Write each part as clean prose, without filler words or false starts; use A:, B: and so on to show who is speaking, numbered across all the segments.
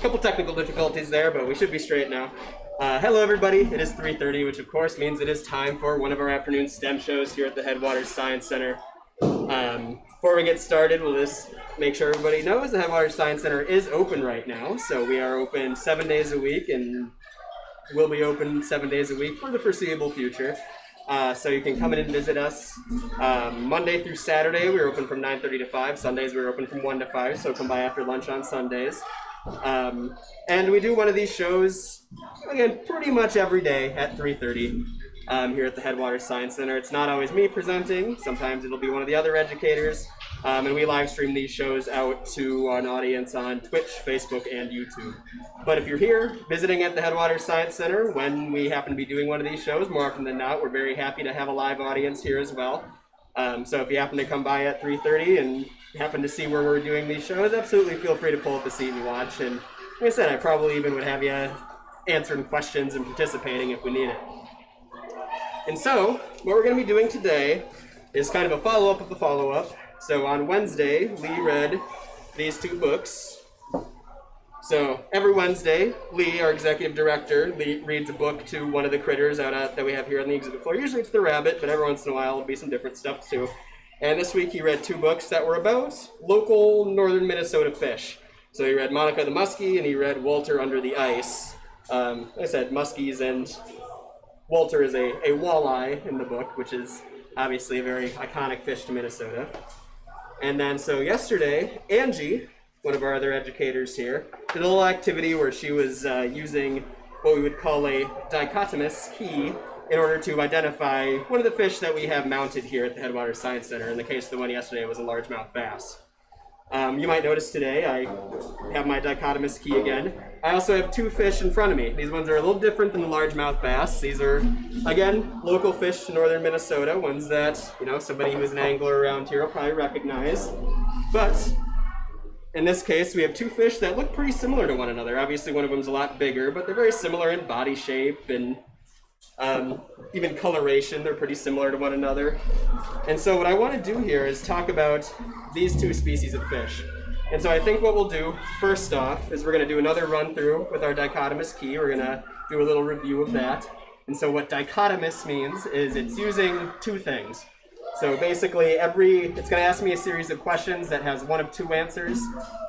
A: couple technical difficulties there, but we should be straight now. Hello everybody, it is 3:30, which of course means it is time for one of our afternoon STEM shows here at the Headwaters Science Center. Before we get started, we'll just make sure everybody knows the Headwaters Science Center is open right now. So we are open 7 days a week and will be open 7 days a week for the foreseeable future. So you can come in and visit us. Monday through Saturday, we're open from 9:30 to 5. Sundays, we're open from 1 to 5, so come by after lunch on Sundays. And we do one of these shows, again, pretty much every day at 3:30 here at the Headwaters Science Center. It's not always me presenting. Sometimes it'll be one of the other educators. And we live stream these shows out to an audience on Twitch, Facebook, and YouTube. But if you're here visiting at the Headwaters Science Center when we happen to be doing one of these shows, more often than not, we're very happy to have a live audience here as well. So if you happen to come by at 3:30 and happen to see where we're doing these shows, absolutely feel free to pull up a seat and watch. And like I said, I probably even would have you answering questions and participating if we need it. And so, what we're going to be doing today is kind of a follow-up of the follow-up. So on Wednesday, Lee read these two books. So every Wednesday, Lee, our executive director, reads a book to one of the critters that we have here on the exhibit floor. Usually it's the rabbit, but every once in a while it'll be some different stuff too. And this week he read two books that were about local northern Minnesota fish. So he read Monica the Muskie and he read Walter Under the Ice. Like I said, muskies, and Walter is a walleye in the book, which is obviously a very iconic fish to Minnesota. And then so yesterday, Angie, one of our other educators here, did a little activity where she was using what we would call a dichotomous key in order to identify one of the fish that we have mounted here at the Headwaters Science Center. In the case of the one yesterday, was a largemouth bass. You might notice today I have my dichotomous key again. I also have two fish in front of me. These ones are a little different than the largemouth bass. These are, again, local fish to northern Minnesota, ones that, somebody who's an angler around here will probably recognize. But in this case, we have two fish that look pretty similar to one another. Obviously, one of them's a lot bigger, but they're very similar in body shape and even coloration. They're pretty similar to one another. And so what I want to do here is talk about these two species of fish. And so I think what we'll do first off is we're going to do another run through with our dichotomous key. We're going to do a little review of that. And so what dichotomous means is it's using two things. So basically it's going to ask me a series of questions that has one of two answers,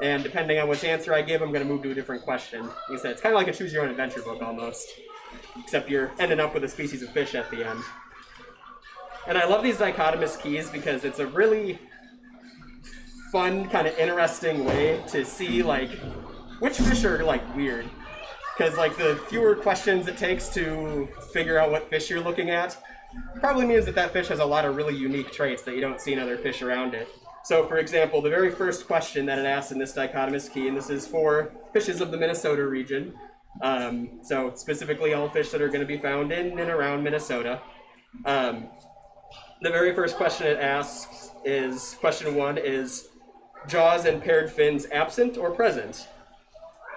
A: and depending on which answer I give, I'm going to move to a different question. Like I said, it's kind of like a choose your own adventure book almost, except you're ending up with a species of fish at the end. And I love these dichotomous keys because it's a really fun, kind of interesting way to see which fish are weird. Because the fewer questions it takes to figure out what fish you're looking at probably means that fish has a lot of really unique traits that you don't see in other fish around it. So for example, the very first question that it asks in this dichotomous key, and this is for fishes of the Minnesota region, so specifically all fish that are going to be found in and around Minnesota. The very first question it asks is, question 1 is, jaws and paired fins absent or present?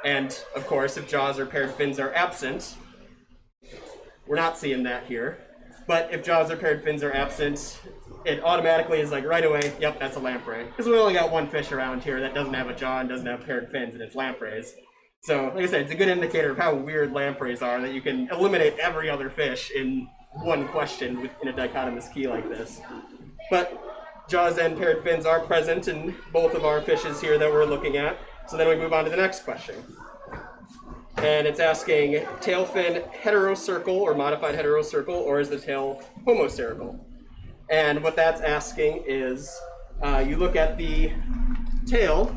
A: And of course, if jaws or paired fins are absent, we're not seeing that here. But if jaws or paired fins are absent, it automatically is right away, yep, that's a lamprey. Because we only got one fish around here that doesn't have a jaw and doesn't have paired fins, and it's lampreys. So, like I said, it's a good indicator of how weird lampreys are, that you can eliminate every other fish in one question in a dichotomous key like this. But jaws and paired fins are present in both of our fishes here that we're looking at. So then we move on to the next question. And it's asking, tailfin heterocircle or modified heterocircle, or is the tail homocircle? And what that's asking is, you look at the tail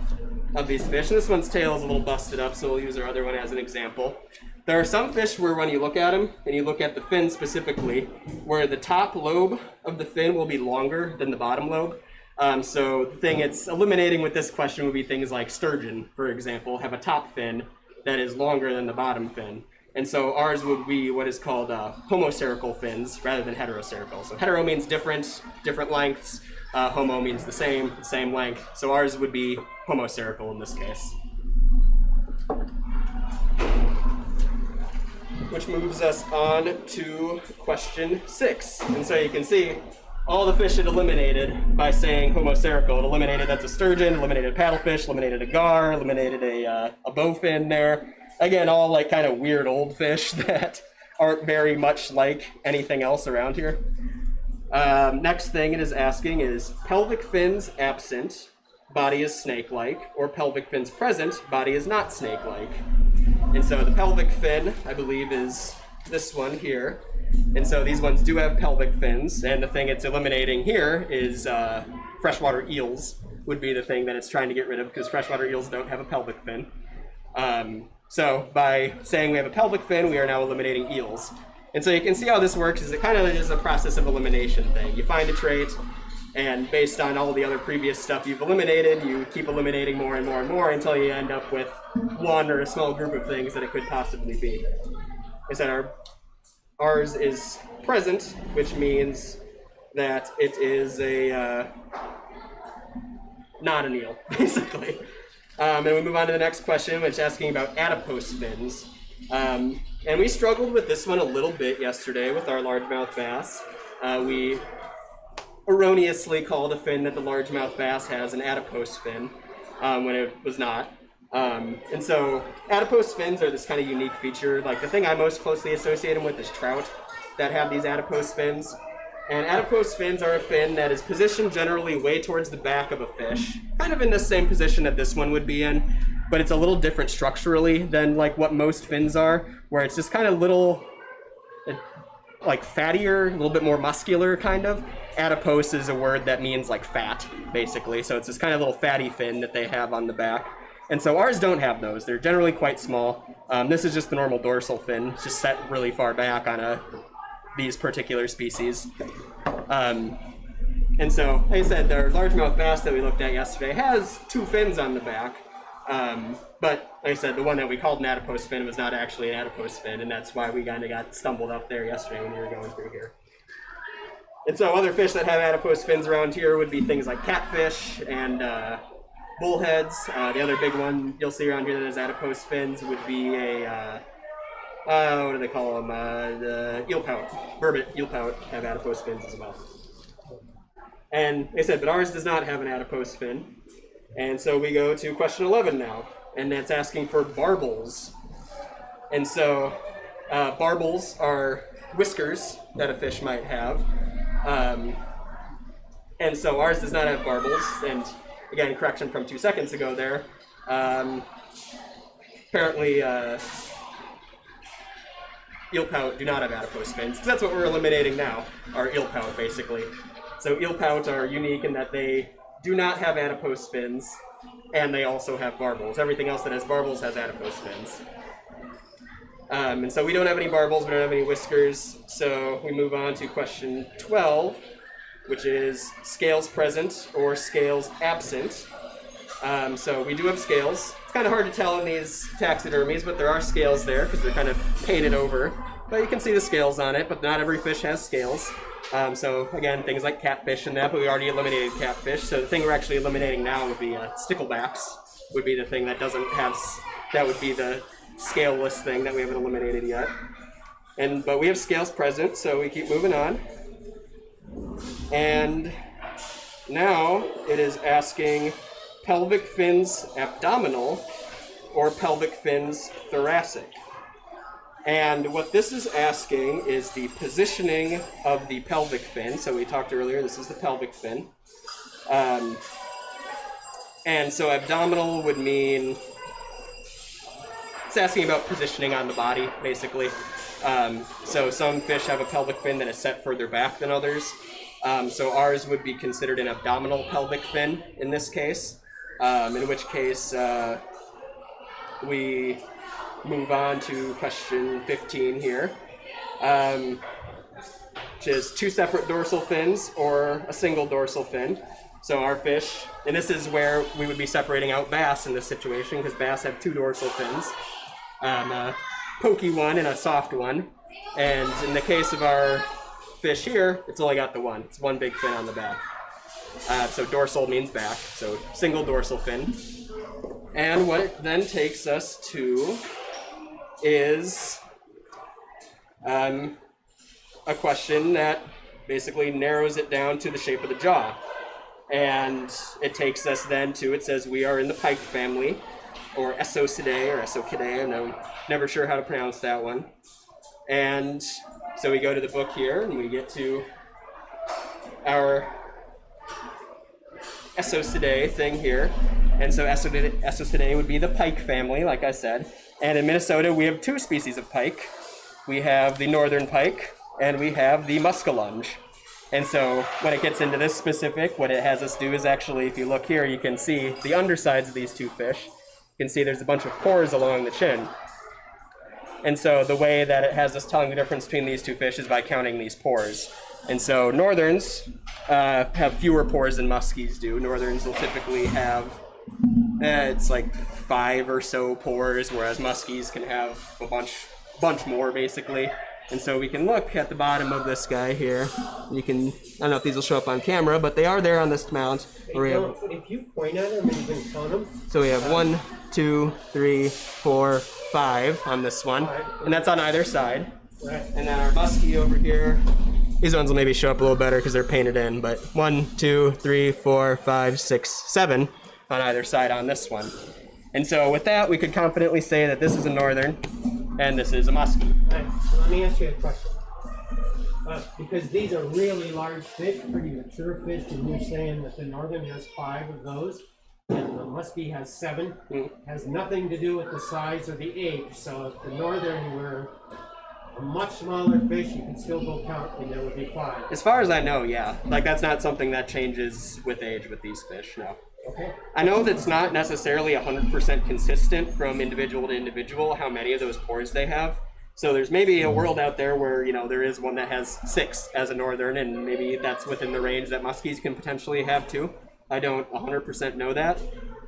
A: of these fish, and this one's tail is a little busted up, so we'll use our other one as an example. There are some fish where when you look at them, and you look at the fin specifically, where the top lobe of the fin will be longer than the bottom lobe. So the thing it's eliminating with this question would be things like sturgeon, for example, have a top fin that is longer than the bottom fin. And so ours would be what is called homocerical fins rather than heterocerical. So hetero means different lengths. Homo means the same length. So ours would be homocerical in this case. Which moves us on to question 6. And so you can see all the fish it eliminated by saying Homo serical. It eliminated that's a sturgeon, eliminated a paddlefish, eliminated a gar, eliminated a bowfin there. Again, all like kind of weird old fish that aren't very much like anything else around here. Next thing it is asking is pelvic fins absent, body is snake-like, or pelvic fins present, body is not snake-like. And so the pelvic fin, I believe, is this one here. And so these ones do have pelvic fins, and the thing it's eliminating here is freshwater eels would be the thing that it's trying to get rid of, because freshwater eels don't have a pelvic fin. So by saying we have a pelvic fin, we are now eliminating eels. And so you can see how this works is it kind of is a process of elimination thing. You find a trait, and based on all the other previous stuff you've eliminated, you keep eliminating more and more and more until you end up with one or a small group of things that it could possibly be. I said ours is present, which means that it is a not an eel, basically. And we move on to the next question, which is asking about adipose fins. And we struggled with this one a little bit yesterday with our largemouth bass. We erroneously called a fin that the largemouth bass has an adipose fin when it was not. And so adipose fins are this kind of unique feature. Like the thing I most closely associate them with is trout that have these adipose fins. And adipose fins are a fin that is positioned generally way towards the back of a fish, kind of in the same position that this one would be in, but it's a little different structurally than like what most fins are, where it's just kind of little, like fattier, a little bit more muscular kind of. Adipose is a word that means like fat, basically, so it's this kind of little fatty fin that they have on the back. And so ours don't have those. They're generally quite small. This is just the normal dorsal fin. It's just set really far back on these particular species. And so, like I said, our largemouth bass that we looked at yesterday has two fins on the back. But like I said, the one that we called an adipose fin was not actually an adipose fin, and that's why we kind of got stumbled up there yesterday when we were going through here. And so other fish that have adipose fins around here would be things like catfish and bullheads. The other big one you'll see around here that has adipose fins would be a, what do they call them? The eel pout. Burbot eel pout have adipose fins as well. And like I said, but ours does not have an adipose fin. And so we go to question 11 now, and that's asking for barbels. And so barbels are whiskers that a fish might have. And so ours does not have barbels, and again, correction from 2 seconds ago there. Apparently, eel pout do not have adipose fins, because that's what we're eliminating now, our eel pout, basically. So eel pout are unique in that they do not have adipose fins, and they also have barbels. Everything else that has barbels has adipose fins. And so we don't have any barbels, we don't have any whiskers, so we move on to question 12, which is scales present or scales absent. So we do have scales. It's kind of hard to tell in these taxidermies, but there are scales there because they're kind of painted over. But you can see the scales on it, but not every fish has scales. So again, things like catfish and that, but we already eliminated catfish. So the thing we're actually eliminating now would be sticklebacks, would be the thing that doesn't have, that would be the scaleless thing that we haven't eliminated yet. But we have scales present, so we keep moving on. And now it is asking pelvic fins abdominal or pelvic fins thoracic. And what this is asking is the positioning of the pelvic fin. So we talked earlier, this is the pelvic fin. And so abdominal would mean, it's asking about positioning on the body, basically. So some fish have a pelvic fin that is set further back than others. So ours would be considered an abdominal pelvic fin in this case, in which case we move on to question 15 here, which is two separate dorsal fins or a single dorsal fin. So our fish, and this is where we would be separating out bass in this situation, because bass have two dorsal fins, a pokey one and a soft one. And in the case of our fish here, it's only got the one. It's one big fin on the back. So dorsal means back, so single dorsal fin. And what it then takes us to is a question that basically narrows it down to the shape of the jaw. And it takes us then to, it says we are in the pike family, or Esocidae, or Esocidae, I'm never sure how to pronounce that one. And so we go to the book here, and we get to our Esocidae thing here. And so Esocidae would be the pike family, like I said. And in Minnesota, we have two species of pike. We have the northern pike, and we have the muskellunge. And so when it gets into this specific, what it has us do is actually, if you look here, you can see the undersides of these two fish. You can see there's a bunch of pores along the chin. And so the way that it has us telling the difference between these two fish is by counting these pores. And so northerns have fewer pores than muskies do. Northerns will typically have, it's like 5 or so pores, whereas muskies can have a bunch more, basically. And so we can look at the bottom of this guy here. You can, I don't know if these will show up on camera, but they are there on this mount.
B: If you point at them and you can count them.
A: So we have 1, 2, 3, 4, 5 on this one. And that's on either side.
B: Right.
A: And then our muskie over here, these ones will maybe show up a little better because they're painted in, but 1, 2, 3, 4, 5, 6, 7 on either side on this one. And so with that, we could confidently say that this is a northern and this is a muskie.
B: Right. So let me ask you a question. Because these are really large fish, pretty mature fish, and you're saying that the northern has 5 of those, and the muskie has 7, has nothing to do with the size or the age. So if the northern were a much smaller fish, you can still go count, and there would be 5.
A: As far as I know, yeah. Like, that's not something that changes with age with these fish, no.
B: Okay.
A: I know that's not necessarily 100% consistent from individual to individual, how many of those pores they have. So there's maybe a world out there where, you know, there is one that has 6 as a northern, and maybe that's within the range that muskies can potentially have too. I don't 100% know that.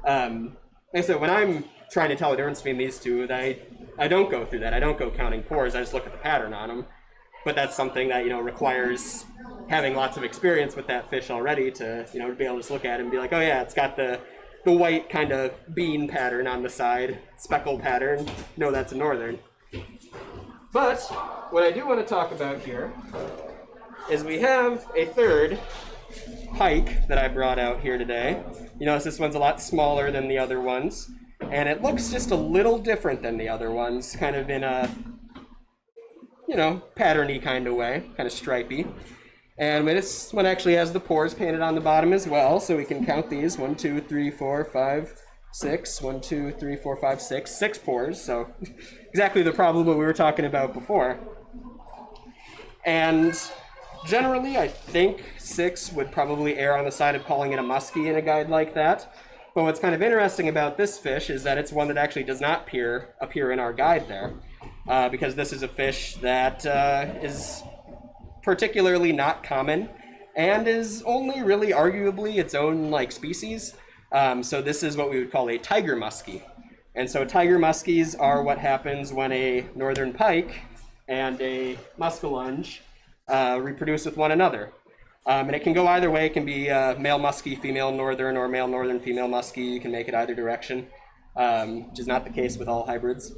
A: Like I said, when I'm trying to tell the difference between these two, I don't go through that. I don't go counting pores. I just look at the pattern on them. But that's something that, you know, requires having lots of experience with that fish already to, you know, to be able to just look at it and be like, oh yeah, it's got the white kind of bean pattern on the side, speckle pattern. No, that's a northern. But what I do want to talk about here is we have a third pike that I brought out here today. You notice this one's a lot smaller than the other ones, and it looks just a little different than the other ones, kind of in a, you know, patterny kind of way, kind of stripy. And this one actually has the pores painted on the bottom as well, so we can count these. 1, 2, 3, 4, 5, 6. 1, 2, 3, 4, 5, 6. 6 pores, so exactly the problem that we were talking about before. And generally, I think 6 would probably err on the side of calling it a muskie in a guide like that. But what's kind of interesting about this fish is that it's one that actually does not appear in our guide there. Because this is a fish that is particularly not common and is only really arguably its own like species. So this is what we would call a tiger muskie. And so tiger muskies are what happens when a northern pike and a muskellunge reproduce with one another. And it can go either way. It can be male muskie, female northern, or male northern, female muskie. You can make it either direction, which is not the case with all hybrids.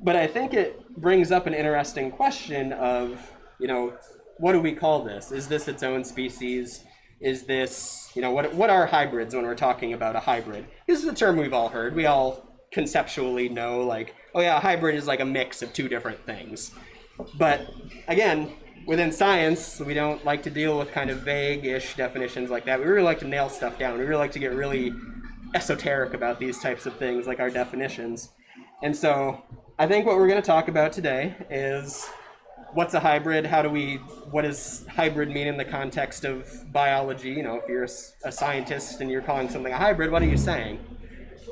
A: But I think it brings up an interesting question of, you know, what do we call this? Is this its own species? Is this, you know, what are hybrids when we're talking about a hybrid? This is a term we've all heard. We all conceptually know, like, oh yeah, a hybrid is like a mix of 2 different things. But again, within science, we don't like to deal with kind of vague-ish definitions like that. We really like to nail stuff down. We really like to get really esoteric about these types of things, like our definitions. And so I think what we're going to talk about today is what's a hybrid? What does hybrid mean in the context of biology? You know, if you're a scientist and you're calling something a hybrid, what are you saying?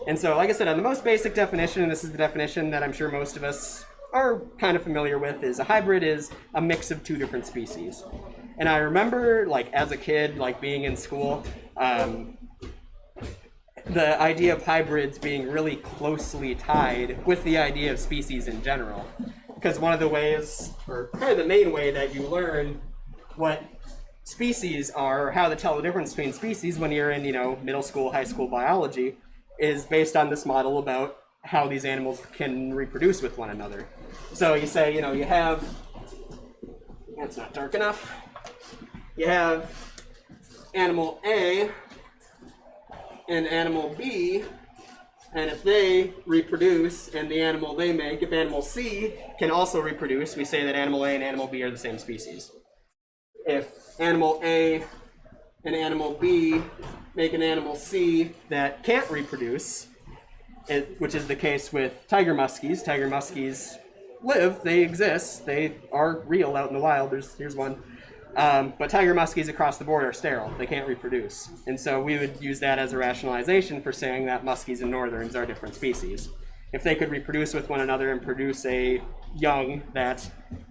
A: And so, like I said, on the most basic definition, and this is the definition that I'm sure most of us are kind of familiar with, is a hybrid is a mix of 2 different species. And I remember, like, as a kid, like, being in school, the idea of hybrids being really closely tied with the idea of species in general. Because one of the ways, or kind of the main way that you learn what species are, or how to tell the difference between species when you're in, you know, middle school, high school biology, is based on this model about how these animals can reproduce with one another. So you say, you know, you have, That's not dark enough. You have animal A and animal B, and if they reproduce and the animal they make, if animal C can also reproduce, we say that animal A and animal B are the same species. If animal A and animal B make an animal C that can't reproduce, which is the case with tiger muskies. Tiger muskies live, they exist, they are real out in the wild. Here's one. But tiger muskies across the board are sterile. They can't reproduce. And so we would use that as a rationalization for saying that muskies and northerns are different species. If they could reproduce with one another and produce a young that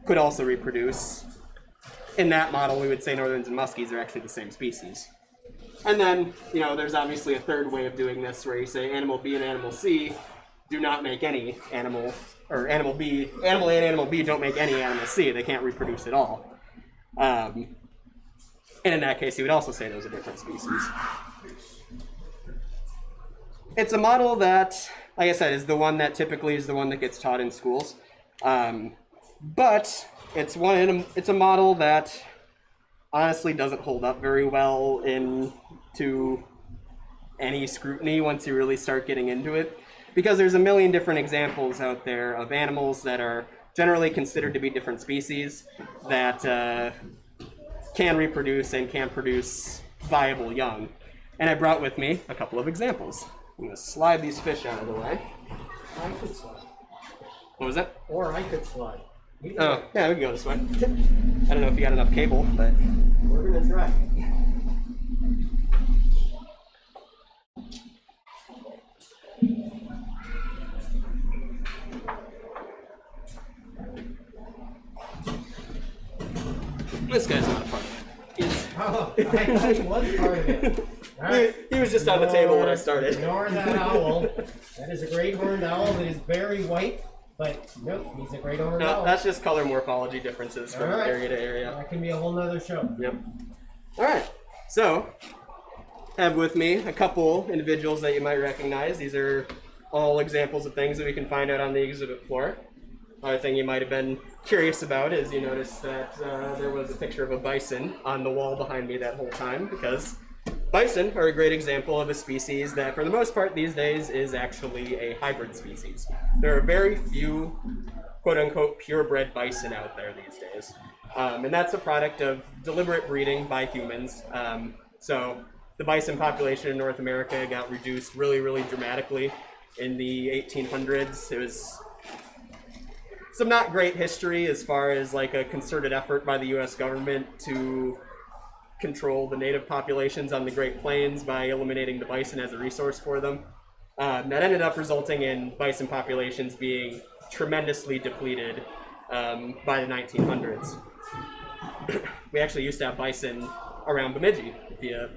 A: could also reproduce, in that model we would say northerns and muskies are actually the same species. And then, you know, there's obviously a third way of doing this where you say animal B and animal C do not make any animal, or animal A and animal B don't make any animal C. They can't reproduce at all. And in that case, you would also say those are different species. It's a model that, like I said, is the one that typically is the one that gets taught in schools. But it's a model that honestly doesn't hold up very well into any scrutiny once you really start getting into it, because there's a million different examples out there of animals that are generally considered to be different species that can reproduce and can produce viable young. And I brought with me a couple of examples. I'm going to slide these fish out of the way.
B: I could slide.
A: What was that?
B: Or I could slide.
A: Oh, yeah, we can go this way. I don't know if you got enough cable, but
B: we're going to try.
A: This guy's not a part of it.
B: Oh, I was part of it. Right.
A: He was just on the table when I started.
B: Ignore that owl. That is a great horned owl that is very white, but nope, he's a great horned owl.
A: That's just color morphology differences from area to area.
B: That can be a whole nother show.
A: Yep. All right. So, I have with me a couple individuals that you might recognize. These are all examples of things that we can find out on the exhibit floor. Another thing you might have been curious about is you notice that there was a picture of a bison on the wall behind me that whole time, because bison are a great example of a species that, for the most part these days, is actually a hybrid species. There are very few quote-unquote purebred bison out there these days. And that's a product of deliberate breeding by humans. So the bison population in North America got reduced really, really dramatically in the 1800s. It was some not great history as far as like a concerted effort by the US government to control the native populations on the Great Plains by eliminating the bison as a resource for them. That ended up resulting in bison populations being tremendously depleted by the 1900s. We actually used to have bison around Bemidji. If you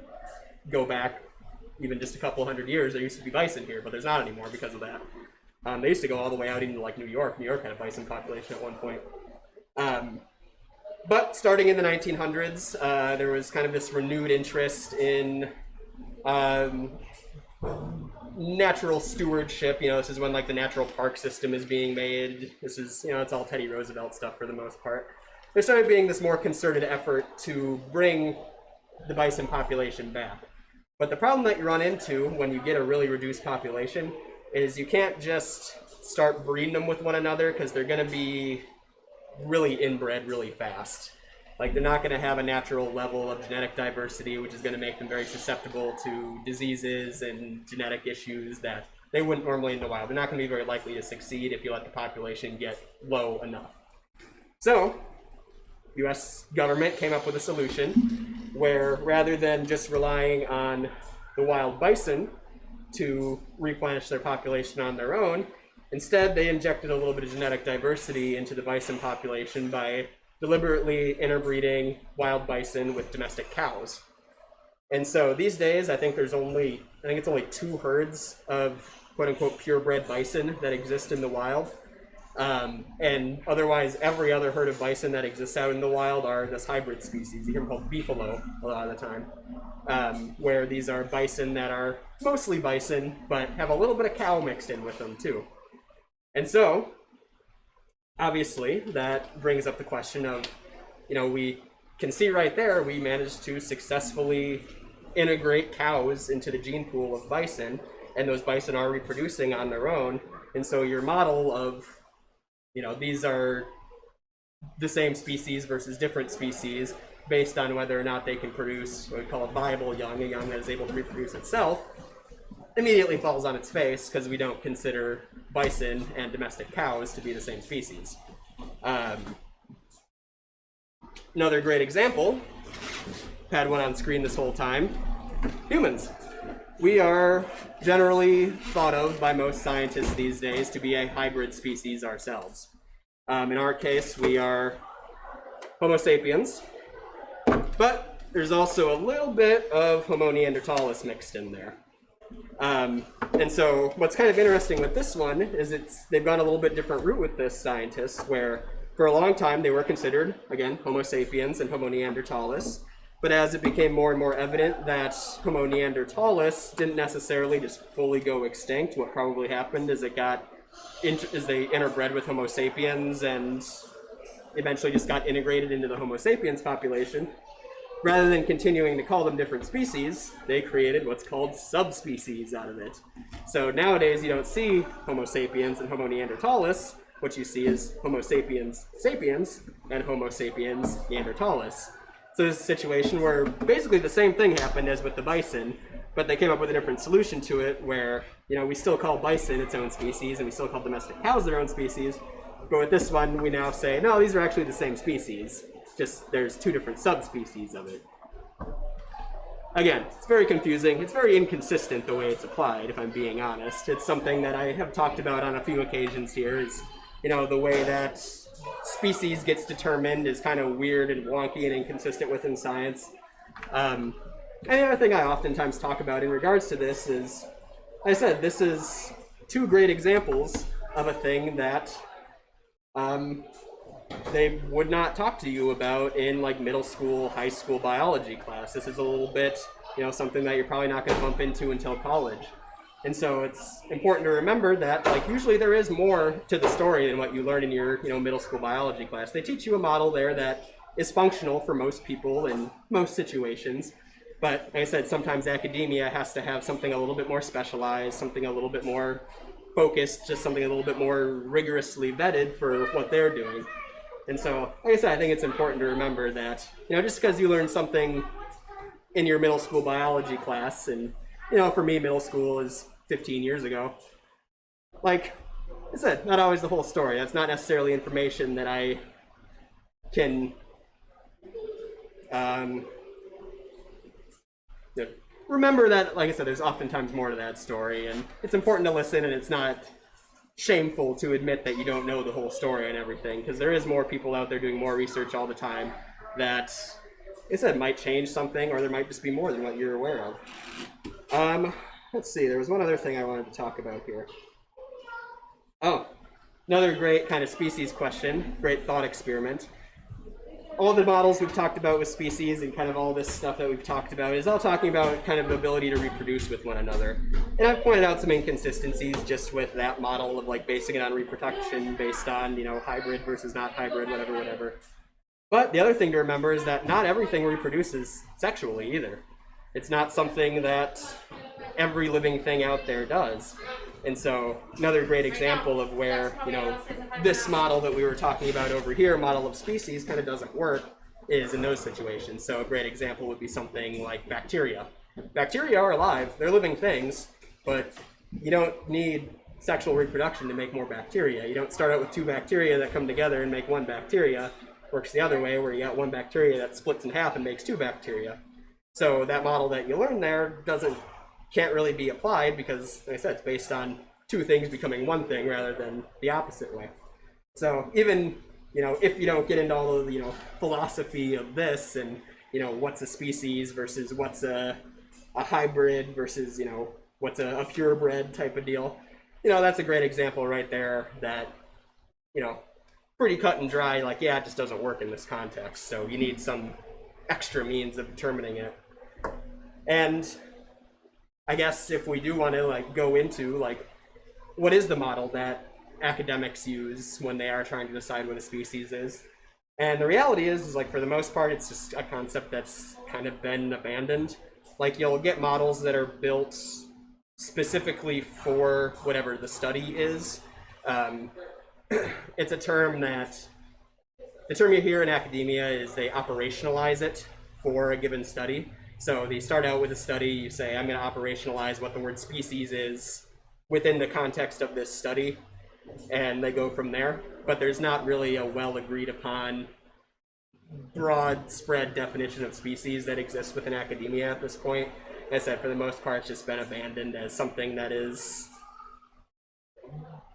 A: go back even just a couple hundred years, there used to be bison here, but there's not anymore because of that. They used to go all the way out into like New York. New York had a bison population at one point. But starting in the 1900s, there was kind of this renewed interest in natural stewardship. You know, this is when like the natural park system is being made. This is, you know, it's all Teddy Roosevelt stuff for the most part. There started being this more concerted effort to bring the bison population back. But the problem that you run into when you get a really reduced population is you can't just start breeding them with one another, because they're going to be really inbred really fast. Like, they're not going to have a natural level of genetic diversity, which is going to make them very susceptible to diseases and genetic issues that they wouldn't normally in the wild. They're not going to be very likely to succeed if you let the population get low enough. So, US government came up with a solution where, rather than just relying on the wild bison to replenish their population on their own, instead they injected a little bit of genetic diversity into the bison population by deliberately interbreeding wild bison with domestic cows. And so these days, I think it's only 2 herds of quote-unquote purebred bison that exist in the wild. And otherwise, every other herd of bison that exists out in the wild are this hybrid species. You hear them called beefalo a lot of the time, where these are bison that are mostly bison, but have a little bit of cow mixed in with them too. And so, obviously, that brings up the question of we can see right there, we managed to successfully integrate cows into the gene pool of bison, and those bison are reproducing on their own. And so your model of, these are the same species versus different species based on whether or not they can produce what we call a viable young, a young that is able to reproduce itself, immediately falls on its face because we don't consider bison and domestic cows to be the same species. Another great example, had one on screen this whole time, humans. We are generally thought of by most scientists these days to be a hybrid species ourselves. In our case, we are Homo sapiens, but there's also a little bit of Homo neanderthalis mixed in there. And so what's kind of interesting with this one is they've gone a little bit different route with this, scientists, where for a long time they were considered, again, Homo sapiens and Homo neanderthalis. But as it became more and more evident that Homo neanderthalis didn't necessarily just fully go extinct, what probably happened is they interbred with Homo sapiens and eventually just got integrated into the Homo sapiens population. Rather than continuing to call them different species, they created what's called subspecies out of it. So nowadays you don't see Homo sapiens and Homo neanderthalis. What you see is Homo sapiens sapiens and Homo sapiens neanderthalis. So there's a situation where basically the same thing happened as with the bison, but they came up with a different solution to it where, we still call bison its own species and we still call domestic cows their own species. But with this one, we now say, no, these are actually the same species. Just there's two different subspecies of it. Again, it's very confusing. It's very inconsistent the way it's applied, if I'm being honest. It's something that I have talked about on a few occasions here is, the way that species gets determined is kind of weird and wonky and inconsistent within science. And the other thing I oftentimes talk about in regards to this is, like I said, this is two great examples of a thing that they would not talk to you about in like middle school, high school biology class. This is a little bit, something that you're probably not going to bump into until college. And so it's important to remember that usually there is more to the story than what you learn in your middle school biology class. They teach you a model there that is functional for most people in most situations. But like I said, sometimes academia has to have something a little bit more specialized, something a little bit more focused, just something a little bit more rigorously vetted for what they're doing. And so, like I said, I think it's important to remember that, just because you learn something in your middle school biology class, and, for me, middle school is 15 years ago, like I said, not always the whole story. That's not necessarily information that I can remember that, like I said, there's oftentimes more to that story, and it's important to listen, and it's not shameful to admit that you don't know the whole story and everything, because there is more people out there doing more research all the time that, like I said, might change something, or there might just be more than what you're aware of. Let's see, there was one other thing I wanted to talk about here. Oh, another great kind of species question, great thought experiment. All the models we've talked about with species and kind of all this stuff that we've talked about is all talking about kind of the ability to reproduce with one another. And I've pointed out some inconsistencies just with that model of basing it on reproduction based on, hybrid versus not hybrid, whatever. But the other thing to remember is that not everything reproduces sexually either. It's not something that every living thing out there does. And so another great example of where, this model that we were talking about over here, model of species, kind of doesn't work is in those situations. So a great example would be something like bacteria. Bacteria are alive, they're living things, but you don't need sexual reproduction to make more bacteria. You don't start out with two bacteria that come together and make one bacteria. It works the other way, where you got one bacteria that splits in half and makes two bacteria. So that model that you learn there can't really be applied because, like I said, it's based on two things becoming one thing rather than the opposite way. So even, if you don't get into all of the, philosophy of this and, what's a species versus what's a hybrid versus, what's a purebred type of deal, that's a great example right there that, pretty cut and dry, it just doesn't work in this context. So you need some extra means of determining it. And I guess if we do want to go into what is the model that academics use when they are trying to decide what a species is, And the reality is like for the most part, it's just a concept that's kind of been abandoned. Like you'll get models that are built specifically for whatever the study is. It's a term that, the term you hear in academia is they operationalize it for a given study. So they start out with a study, you say, I'm going to operationalize what the word species is within the context of this study, and they go from there. But there's not really a well agreed upon broad spread definition of species that exists within academia at this point. As I said, for the most part, it's just been abandoned as something that is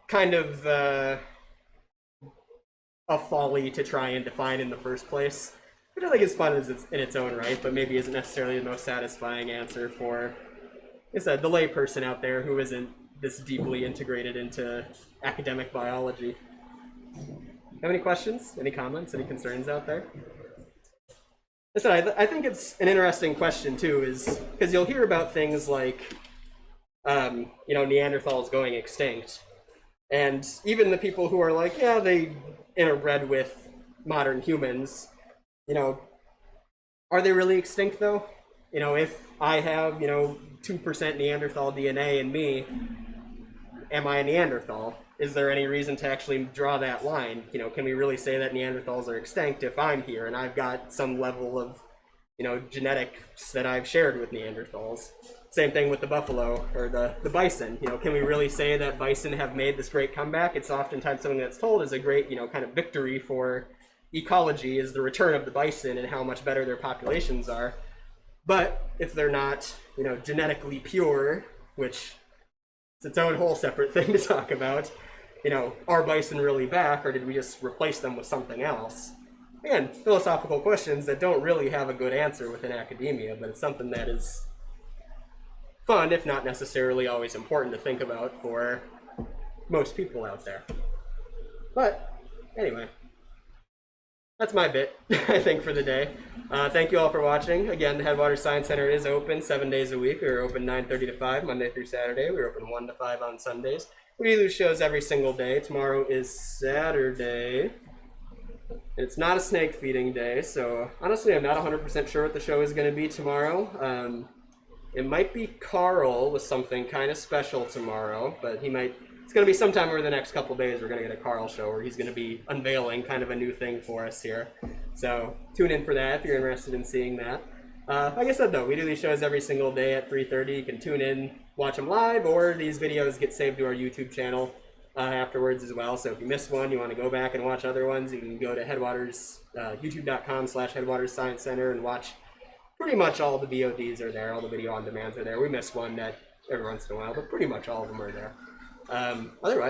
A: kind of a folly to try and define in the first place. Which I think is fun in its own right, but maybe isn't necessarily the most satisfying answer for, like I said, the layperson out there who isn't this deeply integrated into academic biology. Have any questions? Any comments? Any concerns out there? Listen, I think it's an interesting question too, is because you'll hear about things like, you know, Neanderthals going extinct, and even the people who are like, yeah, they interbred with modern humans. You know, are they really extinct though? You know, if I have, you know, 2% Neanderthal DNA in me, am I a Neanderthal? Is there any reason to actually draw that line? You know, can we really say that Neanderthals are extinct if I'm here and I've got some level of, you know, genetics that I've shared with Neanderthals? Same thing with the buffalo or the bison. You know, can we really say that bison have made this great comeback? It's oftentimes something that's told as a great, you know, kind of victory for ecology, is the return of the bison and how much better their populations are. But if they're not, you know, genetically pure, which is its own whole separate thing to talk about, you know, are bison really back, or did we just replace them with something else? Again, philosophical questions that don't really have a good answer within academia, but it's something that is fun, if not necessarily always important to think about for most people out there. But anyway, that's my bit, I think, for the day. Thank you all for watching. Again, the Headwaters Science Center is open 7 days a week. We're open 9:30 to 5, Monday through Saturday. We're open 1 to 5 on Sundays. We do shows every single day. Tomorrow is Saturday. It's not a snake feeding day, so honestly, I'm not 100% sure what the show is going to be tomorrow. It might be Carl with something kind of special tomorrow, but he might... It's going to be sometime over the next couple days we're going to get a Carl show where he's going to be unveiling kind of a new thing for us here. So tune in for that if you're interested in seeing that. Like I said though, we do these shows every single day at 3:30. You can tune in, watch them live, or these videos get saved to our YouTube channel afterwards as well. So if you missed one, you want to go back and watch other ones, you can go to Headwaters, youtube.com/Headwaters Science Center and watch pretty much all the VODs are there, all the video on demands are there. We miss one that every once in a while, but pretty much all of them are there. Otherwise,